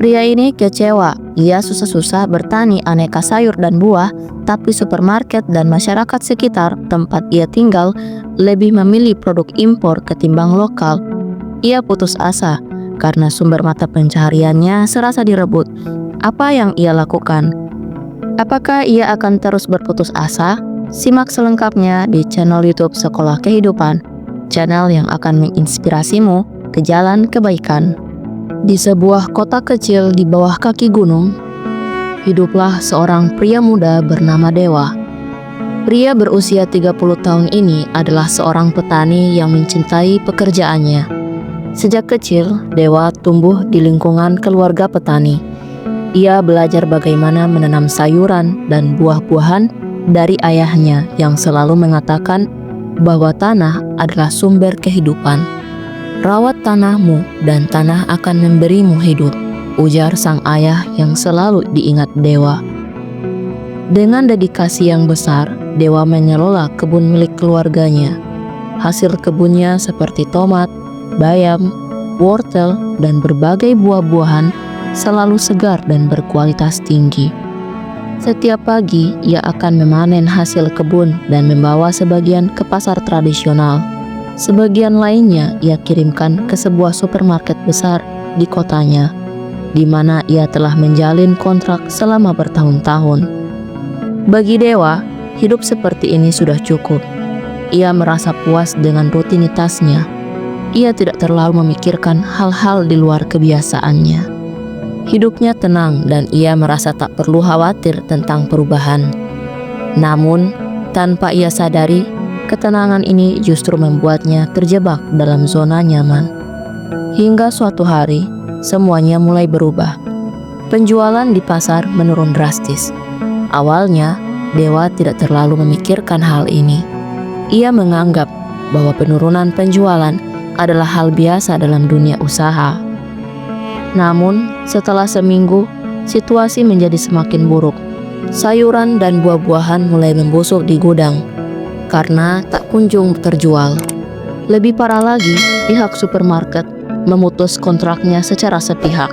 Pria ini kecewa. Ia susah-susah bertani aneka sayur dan buah, tapi supermarket dan masyarakat sekitar tempat ia tinggal lebih memilih produk impor ketimbang lokal. Ia putus asa karena sumber mata pencahariannya serasa direbut. Apa yang ia lakukan? Apakah ia akan terus berputus asa? Simak selengkapnya di channel YouTube Sekolah Kehidupan, channel yang akan menginspirasimu ke jalan kebaikan. Di sebuah kota kecil di bawah kaki gunung, hiduplah seorang pria muda bernama Dewa. Pria berusia 30 tahun ini adalah seorang petani yang mencintai pekerjaannya. Sejak kecil, Dewa tumbuh di lingkungan keluarga petani. Ia belajar bagaimana menanam sayuran dan buah-buahan dari ayahnya yang selalu mengatakan bahwa tanah adalah sumber kehidupan. "Rawat tanahmu dan tanah akan memberimu hidup," ujar sang ayah yang selalu diingat Dewa. Dengan dedikasi yang besar, Dewa mengelola kebun milik keluarganya. Hasil kebunnya seperti tomat, bayam, wortel, dan berbagai buah-buahan selalu segar dan berkualitas tinggi. Setiap pagi, ia akan memanen hasil kebun dan membawa sebagian ke pasar tradisional. Sebagian lainnya ia kirimkan ke sebuah supermarket besar di kotanya, di mana ia telah menjalin kontrak selama bertahun-tahun. Bagi Dewa, hidup seperti ini sudah cukup. Ia merasa puas dengan rutinitasnya. Ia tidak terlalu memikirkan hal-hal di luar kebiasaannya. Hidupnya tenang dan ia merasa tak perlu khawatir tentang perubahan. Namun, tanpa ia sadari, ketenangan ini justru membuatnya terjebak dalam zona nyaman. Hingga suatu hari, semuanya mulai berubah. Penjualan di pasar menurun drastis. Awalnya, Dewa tidak terlalu memikirkan hal ini. Ia menganggap bahwa penurunan penjualan adalah hal biasa dalam dunia usaha. Namun, setelah seminggu, situasi menjadi semakin buruk. Sayuran dan buah-buahan mulai membusuk di gudang karena tak kunjung terjual. Lebih parah lagi, pihak supermarket memutus kontraknya secara sepihak.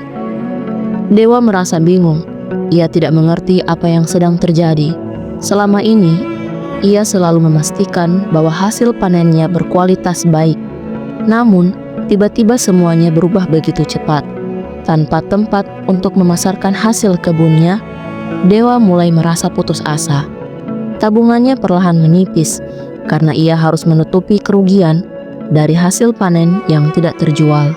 Dewa merasa bingung. Ia tidak mengerti apa yang sedang terjadi. Selama ini, ia selalu memastikan bahwa hasil panennya berkualitas baik. Namun, tiba-tiba semuanya berubah begitu cepat. Tanpa tempat untuk memasarkan hasil kebunnya, Dewa mulai merasa putus asa. Tabungannya perlahan menipis karena ia harus menutupi kerugian dari hasil panen yang tidak terjual.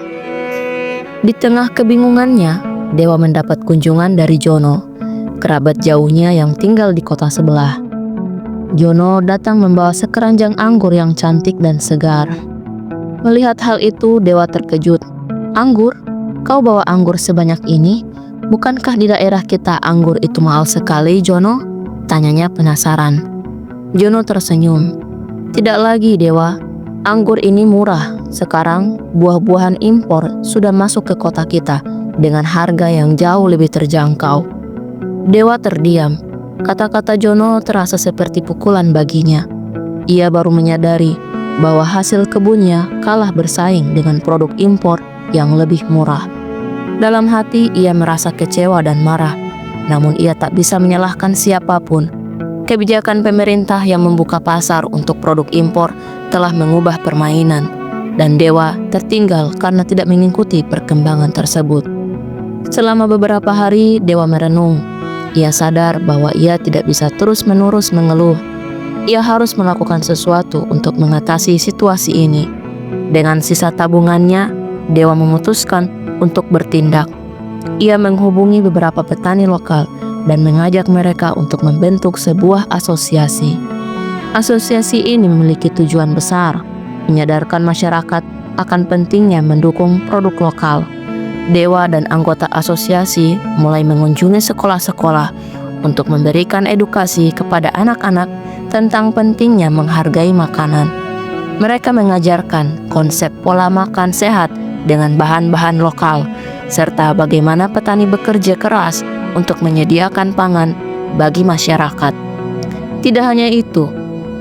Di tengah kebingungannya, Dewa mendapat kunjungan dari Jono, kerabat jauhnya yang tinggal di kota sebelah. Jono datang membawa sekeranjang anggur yang cantik dan segar. Melihat hal itu, Dewa terkejut. "Anggur? Kau bawa anggur sebanyak ini? Bukankah di daerah kita anggur itu mahal sekali, Jono?" tanyanya penasaran. Jono tersenyum. "Tidak lagi, Dewa. Anggur ini murah. Sekarang buah-buahan impor sudah masuk ke kota kita dengan harga yang jauh lebih terjangkau." Dewa terdiam. Kata-kata Jono terasa seperti pukulan baginya. Ia baru menyadari bahwa hasil kebunnya kalah bersaing dengan produk impor yang lebih murah. Dalam hati ia merasa kecewa dan marah, namun ia tak bisa menyalahkan siapapun. Kebijakan pemerintah yang membuka pasar untuk produk impor telah mengubah permainan, dan Dewa tertinggal karena tidak mengikuti perkembangan tersebut. Selama beberapa hari, Dewa merenung. Ia sadar bahwa ia tidak bisa terus-menerus mengeluh. Ia harus melakukan sesuatu untuk mengatasi situasi ini. Dengan sisa tabungannya, Dewa memutuskan untuk bertindak. Ia menghubungi beberapa petani lokal dan mengajak mereka untuk membentuk sebuah asosiasi. Asosiasi ini memiliki tujuan besar, menyadarkan masyarakat akan pentingnya mendukung produk lokal. Dewa dan anggota asosiasi mulai mengunjungi sekolah-sekolah untuk memberikan edukasi kepada anak-anak tentang pentingnya menghargai makanan. Mereka mengajarkan konsep pola makan sehat dengan bahan-bahan lokal, serta bagaimana petani bekerja keras untuk menyediakan pangan bagi masyarakat. Tidak hanya itu,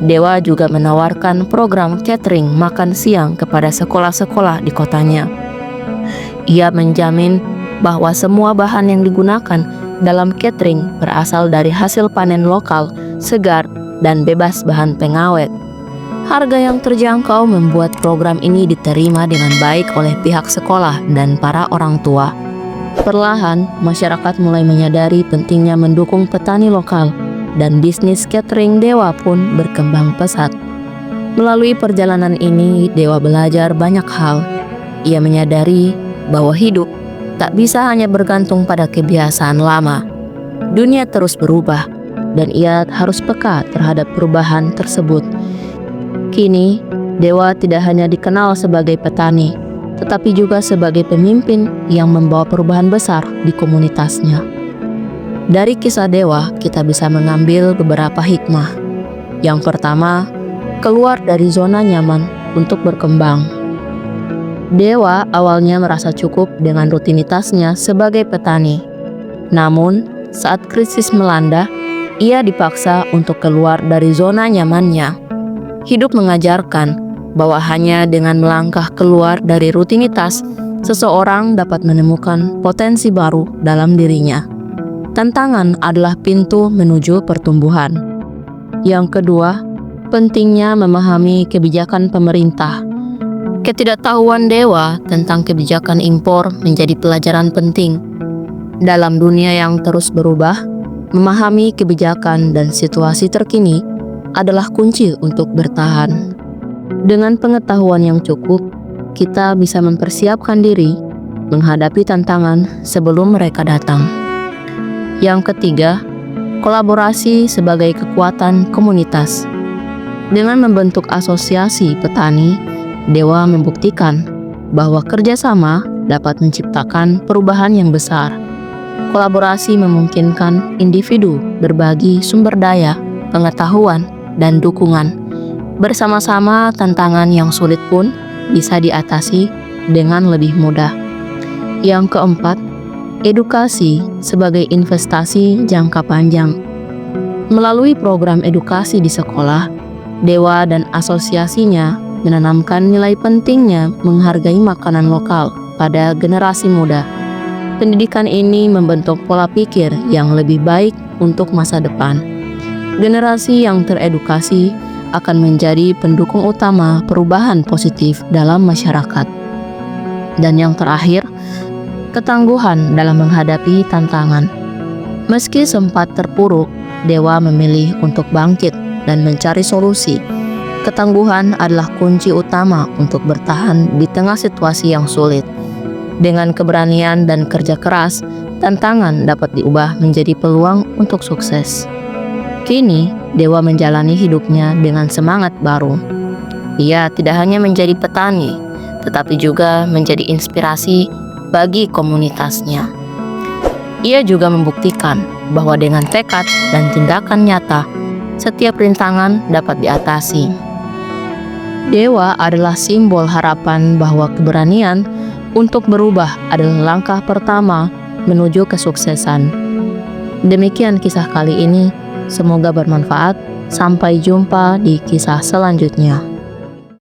Dewa juga menawarkan program catering makan siang kepada sekolah-sekolah di kotanya. Ia menjamin bahwa semua bahan yang digunakan dalam catering berasal dari hasil panen lokal, segar, dan bebas bahan pengawet. Harga yang terjangkau membuat program ini diterima dengan baik oleh pihak sekolah dan para orang tua. Perlahan, masyarakat mulai menyadari pentingnya mendukung petani lokal, dan bisnis catering Dewa pun berkembang pesat. Melalui perjalanan ini, Dewa belajar banyak hal. Ia menyadari bahwa hidup tak bisa hanya bergantung pada kebiasaan lama. Dunia terus berubah, dan ia harus peka terhadap perubahan tersebut. Kini, Dewa tidak hanya dikenal sebagai petani, tetapi juga sebagai pemimpin yang membawa perubahan besar di komunitasnya. Dari kisah Dewa, kita bisa mengambil beberapa hikmah. Yang pertama, keluar dari zona nyaman untuk berkembang. Dewa awalnya merasa cukup dengan rutinitasnya sebagai petani. Namun, saat krisis melanda, ia dipaksa untuk keluar dari zona nyamannya. Hidup mengajarkan bahwa hanya dengan melangkah keluar dari rutinitas, seseorang dapat menemukan potensi baru dalam dirinya. Tantangan adalah pintu menuju pertumbuhan. Yang kedua, pentingnya memahami kebijakan pemerintah. Ketidaktahuan Dewa tentang kebijakan impor menjadi pelajaran penting. Dalam dunia yang terus berubah, memahami kebijakan dan situasi terkini adalah kunci untuk bertahan. Dengan pengetahuan yang cukup, kita bisa mempersiapkan diri menghadapi tantangan sebelum mereka datang. Yang ketiga, kolaborasi sebagai kekuatan komunitas. Dengan membentuk asosiasi petani, Dewa membuktikan bahwa kerjasama dapat menciptakan perubahan yang besar. Kolaborasi memungkinkan individu berbagi sumber daya, pengetahuan, dan dukungan. Bersama-sama, tantangan yang sulit pun bisa diatasi dengan lebih mudah. Yang keempat, edukasi sebagai investasi jangka panjang. Melalui program edukasi di sekolah, Dewa dan asosiasinya menanamkan nilai pentingnya menghargai makanan lokal pada generasi muda. Pendidikan ini membentuk pola pikir yang lebih baik untuk masa depan. Generasi yang teredukasi akan menjadi pendukung utama perubahan positif dalam masyarakat. Dan yang terakhir, ketangguhan dalam menghadapi tantangan. Meski sempat terpuruk, Dewa memilih untuk bangkit dan mencari solusi. Ketangguhan adalah kunci utama untuk bertahan di tengah situasi yang sulit. Dengan keberanian dan kerja keras, tantangan dapat diubah menjadi peluang untuk sukses. Kini, Dewa menjalani hidupnya dengan semangat baru. Ia tidak hanya menjadi petani, tetapi juga menjadi inspirasi bagi komunitasnya. Ia juga membuktikan bahwa dengan tekad dan tindakan nyata, setiap rintangan dapat diatasi. Dewa adalah simbol harapan bahwa keberanian untuk berubah adalah langkah pertama menuju kesuksesan. Demikian kisah kali ini, semoga bermanfaat. Sampai jumpa di kisah selanjutnya.